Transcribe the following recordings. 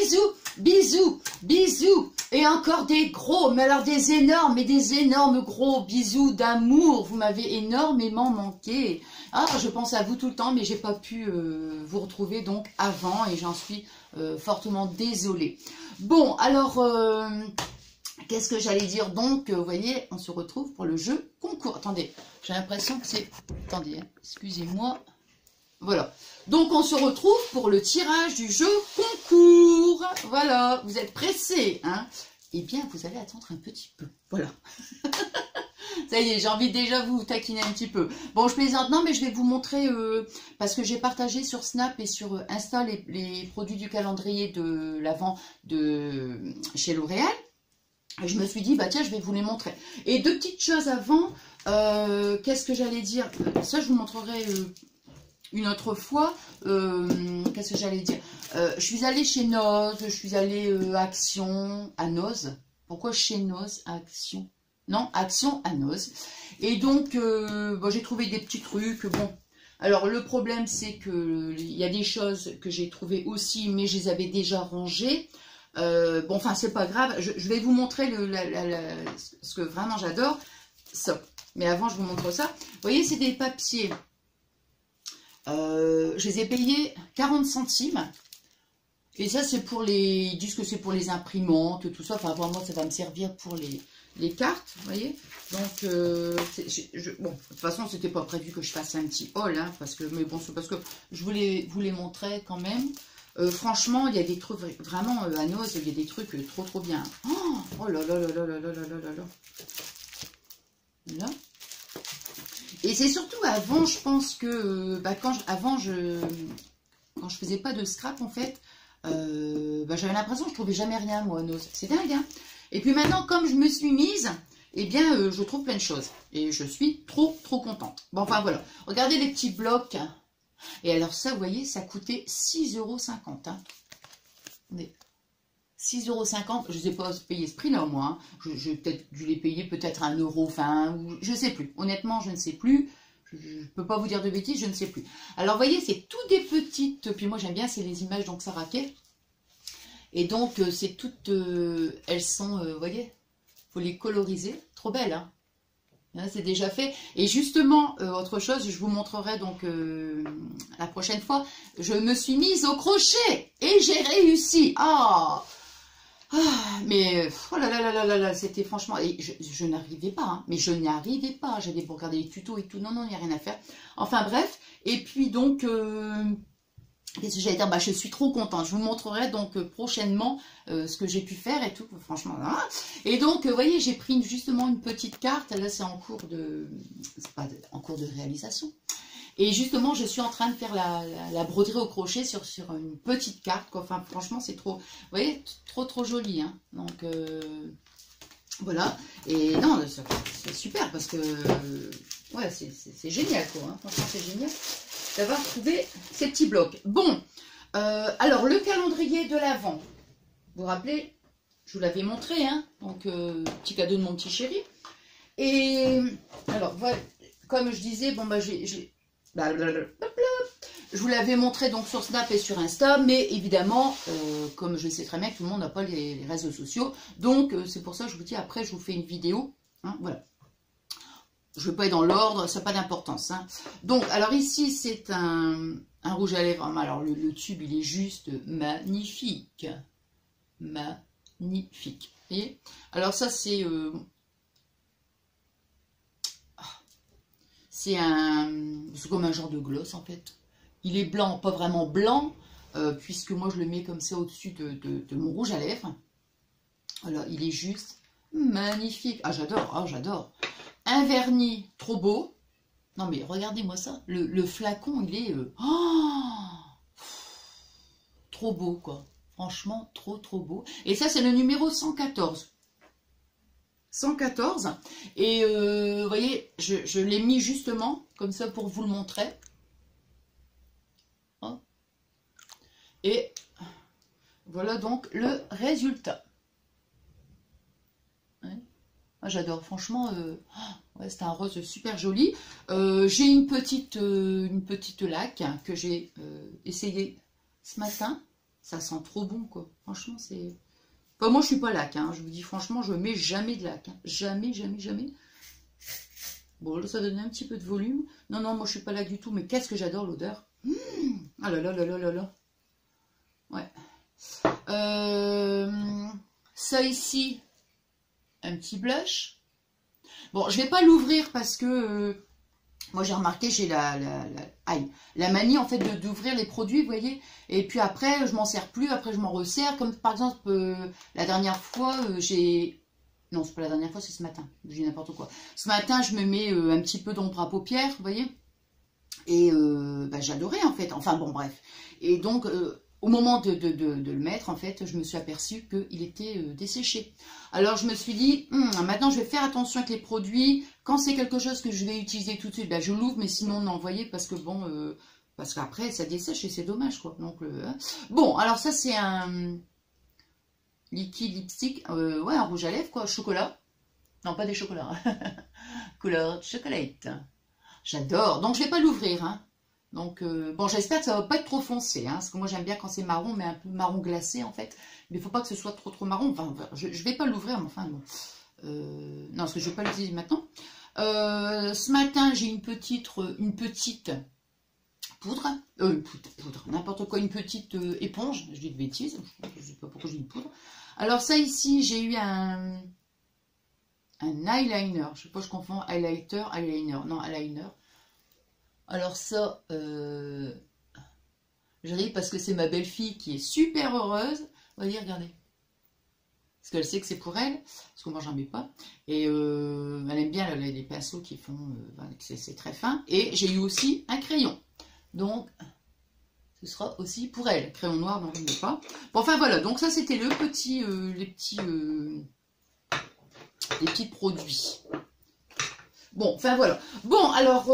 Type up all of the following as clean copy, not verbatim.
bisous, bisous, bisous. Et encore des gros, mais alors des énormes, mais des énormes gros bisous d'amour. Vous m'avez énormément manqué. Ah, je pense à vous tout le temps, mais j'ai pas pu vous retrouver donc avant et j'en suis fortement désolée. Bon, alors, qu'est-ce que j'allais dire donc? Vous voyez, on se retrouve pour le jeu concours. Attendez, j'ai l'impression que c'est... Attendez, hein, excusez-moi. Voilà. Donc, on se retrouve pour le tirage du jeu concours. Voilà. Vous êtes pressés, hein? Eh bien, vous allez attendre un petit peu. Voilà. Ça y est, j'ai envie de déjà vous taquiner un petit peu. Bon, je plaisante. Non, mais je vais vous montrer, parce que j'ai partagé sur Snap et sur Insta les produits du calendrier de l'Avent de chez L'Oréal. Je me suis dit, bah tiens, je vais vous les montrer. Et deux petites choses avant. Qu'est-ce que j'allais dire? Ça, je vous montrerai... une autre fois, qu'est-ce que j'allais dire? Je suis allée chez Noz, je suis allée Action à Noz. Pourquoi chez Noz Action? Non, Action à Noz. Et donc, bon, j'ai trouvé des petits trucs. Bon, alors le problème, c'est que il y a des choses que j'ai trouvées aussi, mais je les avais déjà rangées. Bon, enfin, c'est pas grave. Je vais vous montrer ce que vraiment j'adore. Ça. Mais avant, je vous montre ça. Vous voyez, c'est des papiers. Je les ai payés 40 centimes. Et ça, c'est pour les... Ils disent que c'est pour les imprimantes, tout ça. Enfin, pour moi, ça va me servir pour les cartes, vous voyez. Donc, bon, de toute façon, c'était pas prévu que je fasse un petit haul, hein, parce que, mais bon, c'est parce que je voulais vous les montrer quand même. Franchement, il y a des trucs, vraiment, à Noz, il y a des trucs trop bien. Oh là là là là là là là là là là. Là. Et c'est surtout avant, je pense que, bah, quand je faisais pas de scrap, en fait, bah, j'avais l'impression que je trouvais jamais rien, moi, à Noz. C'est dingue, hein. Et puis maintenant, comme je me suis mise, eh bien, je trouve plein de choses. Et je suis trop contente. Bon, enfin, voilà. Regardez les petits blocs. Et alors ça, vous voyez, ça coûtait 6,50 €. Hein. 6,50 €, je ne sais pas payer ce prix-là, moi. Hein. J'ai peut-être dû les payer peut-être 1 €, enfin, je ne sais plus. Honnêtement, je ne sais plus. Je ne peux pas vous dire de bêtises, je ne sais plus. Alors, vous voyez, c'est tout des petites... Puis moi, j'aime bien, c'est les images, donc ça raquette. Et donc, c'est toutes... elles sont, vous voyez, il faut les coloriser. Trop belles, hein. C'est déjà fait. Et justement, autre chose, je vous montrerai donc la prochaine fois. Je me suis mise au crochet et j'ai réussi. Mais oh là là là là là là, c'était franchement... Et je n'arrivais pas, hein, mais je n'y arrivais pas. J'avais pour regarder les tutos et tout. Non, non, il n'y a rien à faire. Enfin bref. Et puis donc... qu'est-ce que j'allais dire? Bah, je suis trop contente. Je vous montrerai donc prochainement ce que j'ai pu faire et tout. Franchement, là. Et donc, vous voyez, j'ai pris justement une petite carte. Là, c'est en cours de... C'est pas en cours de réalisation. Et justement, je suis en train de faire la broderie au crochet sur une petite carte. Quoi. Enfin, franchement, c'est trop... Vous voyez, trop joli. Hein. Donc, voilà. Et non, c'est super parce que... ouais, c'est génial, quoi. Hein. Franchement, c'est génial d'avoir trouvé ces petits blocs. Bon, alors le calendrier de l'Avent, vous vous rappelez, je vous l'avais montré, hein, donc petit cadeau de mon petit chéri. Et alors voilà, comme je disais, bon bah je vous l'avais montré donc sur Snap et sur Insta, mais évidemment, comme je sais très bien que tout le monde n'a pas les réseaux sociaux, donc c'est pour ça que je vous dis après je vous fais une vidéo, hein, voilà. Je ne veux pas être dans l'ordre, ça n'a pas d'importance. Hein. Donc, alors ici, c'est un rouge à lèvres. Alors, le tube, il est juste magnifique. Magnifique. Vous voyez? Alors, ça, c'est... c'est comme un genre de gloss, en fait. Il est blanc, pas vraiment blanc, puisque moi, je le mets comme ça au-dessus de mon rouge à lèvres. Voilà, il est juste magnifique. Ah, j'adore, ah, j'adore. Un vernis trop beau. Non mais regardez-moi ça. Le flacon, il est... trop beau, quoi. Franchement, trop beau. Et ça, c'est le numéro 114. 114. Et vous voyez, je l'ai mis justement, comme ça, pour vous le montrer. Oh. Et voilà donc le résultat. Ah, j'adore, franchement, ouais, c'est un rose super joli. J'ai une petite laque que j'ai essayé ce matin. Ça sent trop bon, quoi. Franchement, c'est... Enfin, moi, je suis pas laque, hein. Je vous dis franchement, je mets jamais de laque. Hein. Jamais, jamais, jamais. Bon, là, ça donne un petit peu de volume. Non, non, moi, je suis pas laque du tout. Mais qu'est-ce que j'adore l'odeur. Ah là là là là là là. Ouais. Ça ici, un petit blush. Bon, je vais pas l'ouvrir parce que... moi, j'ai remarqué, j'ai la manie, en fait, d'ouvrir les produits, vous voyez. Et puis après, je m'en sers plus. Après, je m'en resserre. Comme, par exemple, la dernière fois, j'ai... Non, c'est pas la dernière fois, c'est ce matin. Je dis n'importe quoi. Ce matin, je me mets un petit peu d'ombre à paupières, vous voyez. Et bah, j'adorais, en fait. Enfin, bon, bref. Et donc, au moment de le mettre, en fait, je me suis aperçue qu'il était desséché. Alors, je me suis dit, maintenant, je vais faire attention avec les produits. Quand c'est quelque chose que je vais utiliser tout de suite, ben, je l'ouvre, mais sinon, non, vous voyez, parce que bon, parce qu'après, ça dessèche et c'est dommage, quoi. Donc, bon, alors ça, c'est un liquide lipstick, ouais, un rouge à lèvres, quoi, chocolat. Non, pas des chocolats. Couleur chocolate. J'adore. Donc, je vais pas l'ouvrir, hein. Donc, bon, j'espère que ça va pas être trop foncé, hein, parce que moi, j'aime bien quand c'est marron, mais un peu marron glacé, en fait. Mais il faut pas que ce soit trop marron. Enfin, je vais pas l'ouvrir, mais enfin, bon. Non, parce que je vais pas l'utiliser maintenant. Ce matin, j'ai une petite poudre. Poudre, n'importe quoi, une petite éponge. Je dis de bêtises, je sais pas pourquoi je dis poudre. Alors, ça ici, j'ai eu un eyeliner. Je sais pas, je confonds highlighter, eyeliner. Non, eyeliner. Alors ça, je ris parce que c'est ma belle-fille qui est super heureuse. Vous voyez, regardez. Parce qu'elle sait que c'est pour elle, parce que moi j'en mets pas. Et elle aime bien les pinceaux qui font, c'est très fin. Et j'ai eu aussi un crayon. Donc, ce sera aussi pour elle. Crayon noir, non, je ne mets pas. Bon, enfin voilà, donc ça c'était le petit, les petits produits. Bon, enfin voilà. Bon, alors,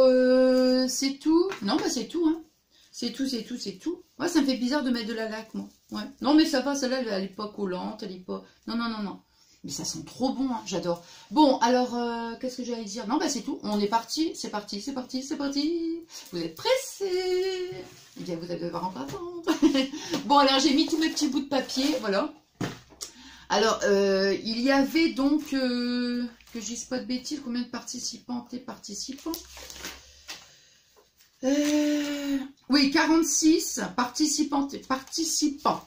c'est tout. Non, bah c'est tout, hein. C'est tout, c'est tout, c'est tout. Ouais, ça me fait bizarre de mettre de la laque, moi. Ouais. Non, mais ça va, celle-là, elle n'est pas collante, elle n'est pas... Non, non, non, non. Mais ça sent trop bon, hein, j'adore. Bon, alors, qu'est-ce que j'allais dire? Non, bah c'est tout. On est parti, c'est parti, c'est parti, c'est parti. Vous êtes pressés? Eh bien, vous allez devoir encore attendre. Bon, alors, j'ai mis tous mes petits bouts de papier, voilà. Alors, il y avait donc... que je dise pas de bêtises, combien de participantes et participants? Oui, 46 participantes et participants.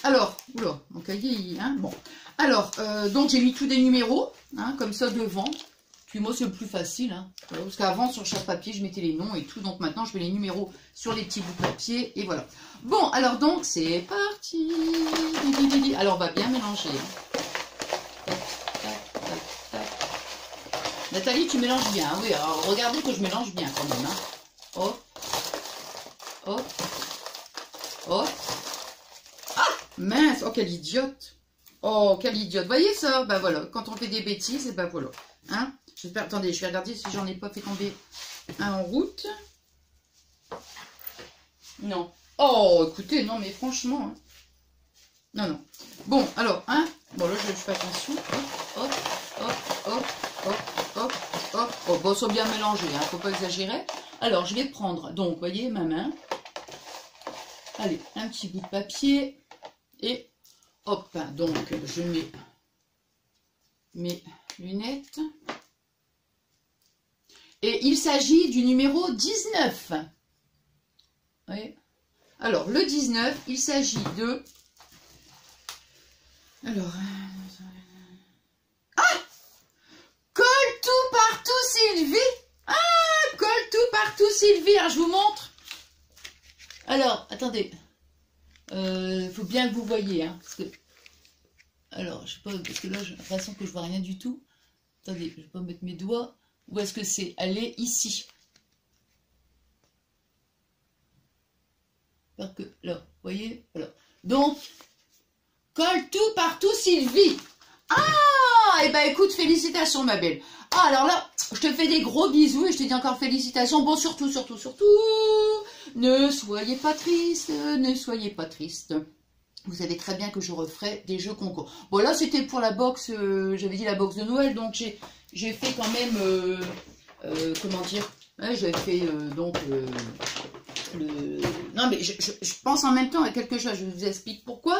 Alors, oula, mon cahier, hein, bon. Alors, donc j'ai mis tous des numéros, hein, comme ça devant. Puis moi, c'est le plus facile, hein, voilà, parce qu'avant, sur chaque papier, je mettais les noms et tout. Donc maintenant, je mets les numéros sur les petits bouts de papier, et voilà. Bon, alors donc, c'est parti. Alors, on va bien mélanger, hein. Nathalie, tu mélanges bien. Oui, alors regardez que je mélange bien quand même. Hein. Hop. Hop. Hop. Ah, mince. Oh, quelle idiote. Oh, quelle idiote. Vous voyez ça? Ben voilà, quand on fait des bêtises, et ben voilà. Hein? J'espère. Attendez, je vais regarder si j'en ai pas fait tomber un en route. Non. Oh, écoutez, non, mais franchement. Hein. Non, non. Bon, alors, hein. Bon, là, je fais attention. Hop, hop, hop, hop, hop. Hop, hop, oh, bon, ça bien mélangé, hein, faut pas exagérer. Alors, je vais prendre, donc, vous voyez, ma main. Allez, un petit bout de papier. Et, hop, donc, je mets mes lunettes. Et il s'agit du numéro 19. Vous voyez? Alors, le 19, il s'agit de... Alors... Colle tout partout, Sylvie. Ah, colle tout partout, Sylvie. Alors, je vous montre. Alors, attendez. Faut bien que vous voyez. Hein, parce que... Alors, je sais pas, parce que là, j'ai l'impression que je vois rien du tout. Attendez, je vais pas mettre mes doigts. Où est-ce que c'est? Elle est ici. Parce que, là, vous voyez, voilà. Donc, colle tout partout, Sylvie. Ah, et ben écoute, félicitations ma belle. Ah, alors là, je te fais des gros bisous et je te dis encore félicitations. Bon, surtout, ne soyez pas triste, ne soyez pas triste. Vous savez très bien que je referai des jeux concours. Bon, là, c'était pour la box, j'avais dit la box de Noël, donc j'ai fait quand même, comment dire, ouais, j'avais fait, donc, Non, mais je pense en même temps à quelque chose, je vous explique pourquoi.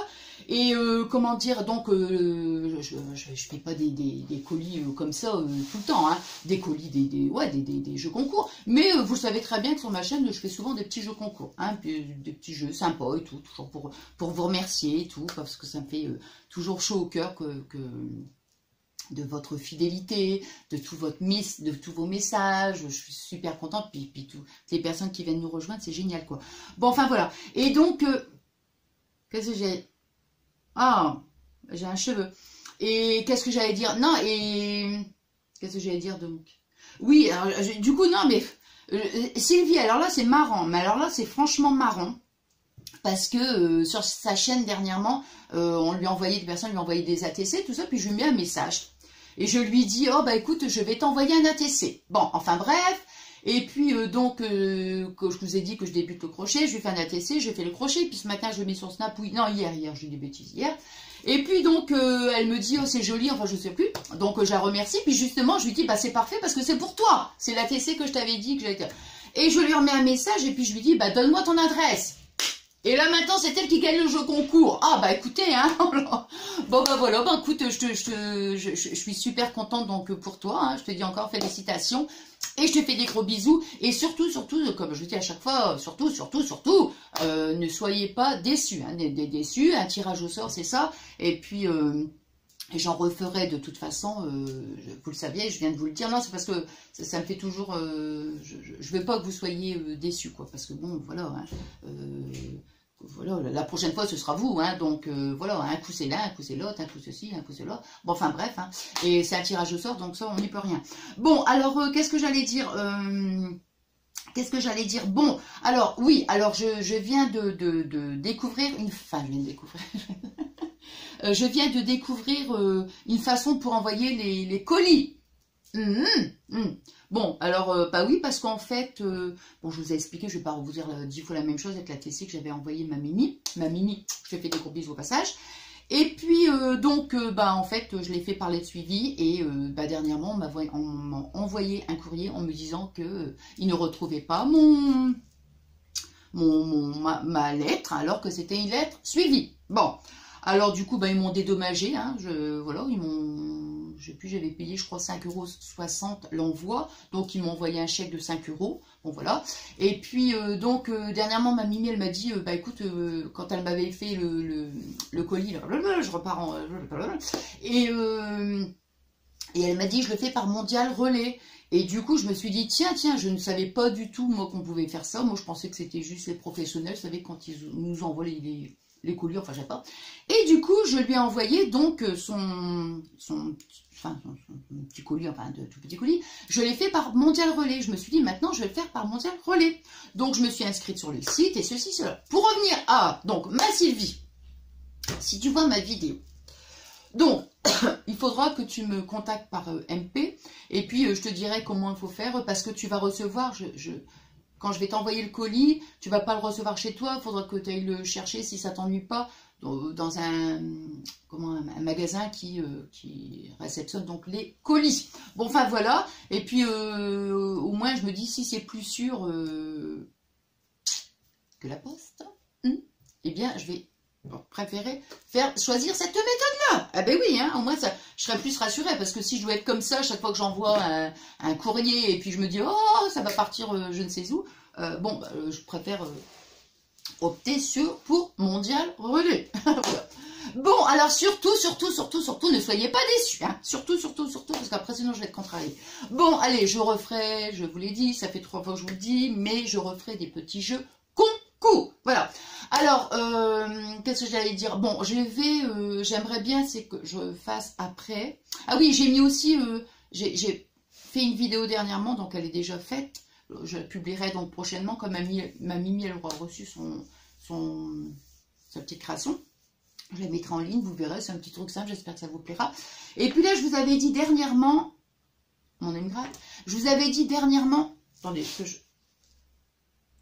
Et comment dire, donc, je fais pas des colis comme ça tout le temps, hein. Des colis, des jeux concours. Mais vous le savez très bien que sur ma chaîne, je fais souvent des petits jeux concours, hein, des petits jeux sympas et tout, toujours pour vous remercier et tout, parce que ça me fait toujours chaud au cœur de votre fidélité, de tous vos messages. Je suis super contente, puis toutes les personnes qui viennent nous rejoindre, c'est génial, quoi. Bon, enfin voilà. Et donc, qu'est-ce que j'ai? Ah, j'ai un cheveu. Et qu'est-ce que j'allais dire? Non, et qu'est-ce que j'allais dire donc? Oui, alors, du coup, non, mais Sylvie, alors là, c'est marrant. Mais alors là, c'est franchement marrant. Parce que sur sa chaîne dernièrement, on lui a envoyé, des personnes lui ont envoyé des ATC, tout ça, puis je lui mets un message. Et je lui dis, oh bah écoute, je vais t'envoyer un ATC. Bon, enfin bref. Et puis donc, que je vous ai dit que je débute le crochet, je lui fais un ATC, je fais le crochet, puis ce matin je le mets sur Snap, oui, non, hier, j'ai eu des bêtises hier. Et puis donc, elle me dit, oh c'est joli, enfin je sais plus. Donc je la remercie, puis justement, je lui dis, bah c'est parfait parce que c'est pour toi. C'est l'ATC que je t'avais dit que j'allais... Et je lui remets un message, et puis je lui dis, bah donne-moi ton adresse. Et là maintenant c'est elle qui gagne le jeu concours. Ah bah écoutez, hein. Bon bah voilà, bah écoute, je suis super contente donc pour toi, hein. Je te dis encore félicitations. Et je te fais des gros bisous. Et surtout, comme je dis à chaque fois, surtout, ne soyez pas déçus, hein. Déçus, un tirage au sort c'est ça. Et puis j'en referai de toute façon, vous le saviez, je viens de vous le dire. Non, c'est parce que ça me fait toujours... je veux pas que vous soyez déçus, quoi. Parce que bon, voilà... Hein, voilà, la prochaine fois ce sera vous, hein, donc voilà, un coup c'est l'un, un coup c'est l'autre, un coup ceci, un coup c'est l'autre, bon enfin bref, hein, et c'est un tirage au sort, donc ça on n'y peut rien. Bon, alors qu'est-ce que j'allais dire Bon, alors oui, alors je viens de découvrir je viens de découvrir une façon pour envoyer les colis. Bon, alors, bah oui, parce qu'en fait, bon, je vous ai expliqué, je ne vais pas vous dire 10 fois la même chose avec la TC que j'avais envoyée ma Mimi, je te fais des gros bisous au passage, et puis, donc, bah, en fait, je l'ai fait par lettre suivie, et bah, dernièrement, on m'a envoyé un courrier en me disant que il ne retrouvait pas ma lettre, alors que c'était une lettre suivie. Bon, alors du coup, bah, ils m'ont dédommagé, hein, voilà, je sais plus, j'avais payé, je crois, 5,60 € l'envoi, donc ils m'ont envoyé un chèque de 5 €, bon voilà. Et puis, donc, dernièrement, ma Mimi, elle m'a dit, bah écoute, quand elle m'avait fait le colis, là, je repars en... Et elle m'a dit, je le fais par Mondial Relais. Et du coup, je me suis dit, tiens, je ne savais pas du tout, moi, qu'on pouvait faire ça. Moi, je pensais que c'était juste les professionnels, vous savez, quand ils nous envoient les colis, enfin, je sais pas. Et du coup, je lui ai envoyé, donc, son petit colis, enfin, tout petit colis. Je l'ai fait par Mondial Relais. Je me suis dit, maintenant, je vais le faire par Mondial Relais. Donc, je me suis inscrite sur le site, et ceci, cela. Pour revenir à, donc, ma Sylvie, si tu vois ma vidéo, donc, il faudra que tu me contactes par MP, et puis je te dirai comment il faut faire, parce que tu vas recevoir, quand je vais t'envoyer le colis, tu vas pas le recevoir chez toi, il faudra que tu ailles le chercher, si ça t'ennuie pas, dans un magasin qui réceptionne donc les colis. Bon, enfin voilà, et puis au moins je me dis, si c'est plus sûr que la poste, eh bien je vais... préférer choisir cette méthode-là. Ah ben oui, hein, au moins ça, je serais plus rassurée, parce que si je dois être comme ça, chaque fois que j'envoie un courrier, et puis je me dis, oh, ça va partir je ne sais où, bon, bah, je préfère opter pour Mondial Relais. Voilà. Bon, alors surtout, ne soyez pas déçus, hein. Surtout, parce qu'après sinon je vais être contrariée. Bon, allez, je referai, je vous l'ai dit, ça fait 3 fois que je vous le dis, mais je referai des petits jeux concours. Voilà. Alors, qu'est-ce que j'allais dire? Bon, j'aimerais bien, c'est que je fasse après. Ah oui, j'ai mis aussi, j'ai fait une vidéo dernièrement, donc elle est déjà faite. Je la publierai donc prochainement, comme ma Mimi, elle aura reçu sa petite création. Je la mettrai en ligne, vous verrez, c'est un petit truc simple, j'espère que ça vous plaira. Et puis là, je vous avais dit dernièrement, mon émigrate, je vous avais dit dernièrement, attendez,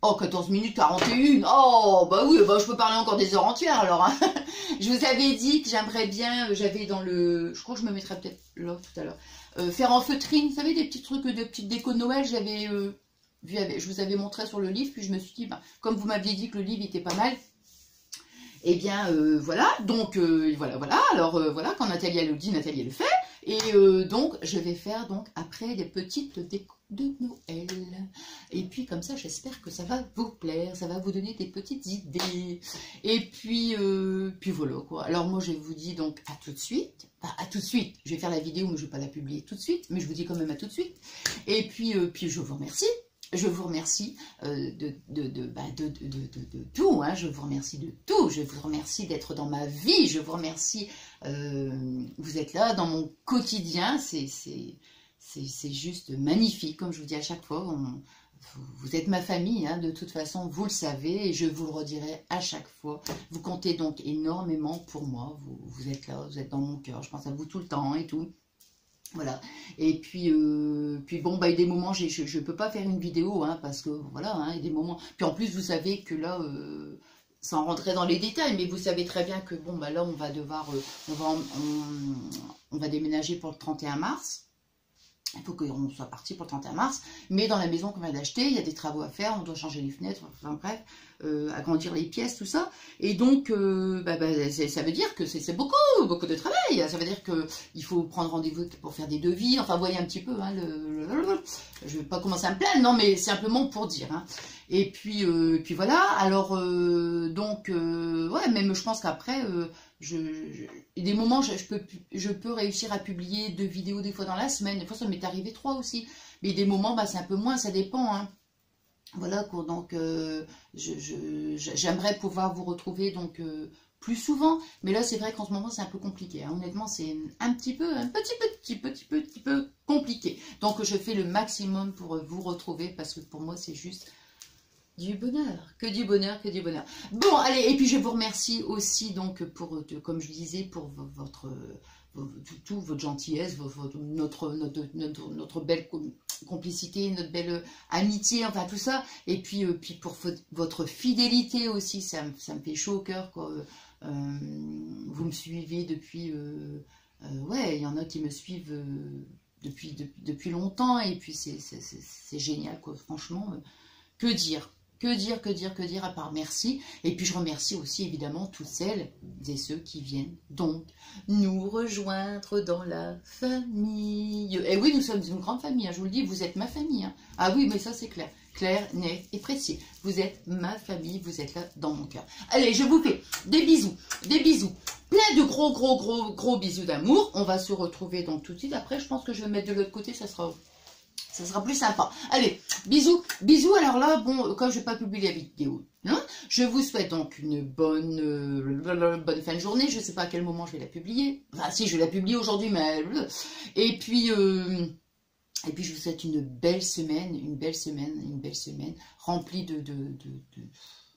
oh, 14 minutes 41. Oh, bah oui, bah je peux parler encore des heures entières alors. Hein. Je vous avais dit que j'aimerais bien, j'avais dans le... Je crois que je me mettrai peut-être là tout à l'heure. Faire en feutrine, vous savez, des petits trucs de petites déco de Noël. J'avais je vous avais montré sur le livre, puis je me suis dit, ben, comme vous m'aviez dit que le livre était pas mal, eh bien, voilà, donc, voilà, alors, voilà, quand Nathalie elle le dit, Nathalie elle le fait, et donc, je vais faire, donc, après, des petites décos de Noël, et puis, comme ça, j'espère que ça va vous plaire, ça va vous donner des petites idées, et puis voilà, quoi. Alors, moi, je vous dis, donc, à tout de suite, enfin, à tout de suite, je vais faire la vidéo, mais je ne vais pas la publier tout de suite, mais je vous dis quand même à tout de suite, et puis je vous remercie. Je vous remercie de tout, hein. Je vous remercie de tout, je vous remercie d'être dans ma vie, je vous remercie, vous êtes là dans mon quotidien, c'est juste magnifique, comme je vous dis à chaque fois, vous êtes ma famille, hein, de toute façon, vous le savez, et je vous le redirai à chaque fois, vous comptez donc énormément pour moi, vous êtes là, vous êtes dans mon cœur, je pense à vous tout le temps et tout. Voilà, et puis bon, bah, il y a des moments, je peux pas faire une vidéo, hein, parce que, voilà, hein, il y a des moments, puis en plus, vous savez que là, sans rentrer dans les détails, mais vous savez très bien que, bon, bah, là, on va devoir, on va déménager pour le 31 mars, il faut qu'on soit parti pour le 31 mars, mais dans la maison qu'on vient d'acheter, il y a des travaux à faire, on doit changer les fenêtres, enfin bref, agrandir les pièces, tout ça. Et donc, ça veut dire que c'est beaucoup de travail. Ça veut dire qu'il faut prendre rendez-vous pour faire des devis, enfin, vous voyez un petit peu, hein, je ne vais pas commencer à me plaindre, non, mais simplement pour dire. Hein. Et puis voilà, alors, ouais, même je pense qu'après... des moments, je peux réussir à publier 2 vidéos des fois dans la semaine. Des fois, ça m'est arrivé 3 aussi. Mais des moments, bah, c'est un peu moins, ça dépend. Hein. Voilà, quoi. Donc, j'aimerais pouvoir vous retrouver donc plus souvent. Mais là, c'est vrai qu'en ce moment, c'est un peu compliqué. Hein. Honnêtement, c'est un petit peu compliqué. Donc, je fais le maximum pour vous retrouver parce que pour moi, c'est juste... du bonheur, que du bonheur, que du bonheur. Bon, allez, et puis je vous remercie aussi, donc, pour, comme je disais, pour votre gentillesse, notre belle complicité, notre belle amitié, enfin tout ça. Et puis pour votre fidélité aussi, ça me fait chaud au cœur, quoi. Vous me suivez depuis... ouais, il y en a qui me suivent depuis longtemps, et puis c'est génial, quoi, franchement. Que dire? Que dire, à part merci. Et puis je remercie aussi évidemment toutes celles et ceux qui viennent donc nous rejoindre dans la famille. Et oui, nous sommes une grande famille, hein, je vous le dis, vous êtes ma famille. Hein. Ah oui, mais ça c'est clair. Clair, net et précis. Vous êtes ma famille, vous êtes là dans mon cœur. Allez, je vous fais des bisous, plein de gros bisous d'amour. On va se retrouver donc tout de suite. Après, je pense que je vais me mettre de l'autre côté, ça sera plus sympa. Allez, bisous. Alors là, bon, comme je vais pas publier la vidéo, hein, je vous souhaite donc une bonne fin de journée. Je sais pas à quel moment je vais la publier. Enfin, si, je vais la publier aujourd'hui, mais... Et puis, je vous souhaite une belle semaine, remplie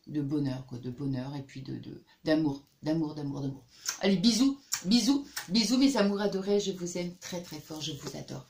de bonheur, quoi, de bonheur, et puis d'amour. Allez, bisous, mes amours adorés, je vous aime très fort, je vous adore.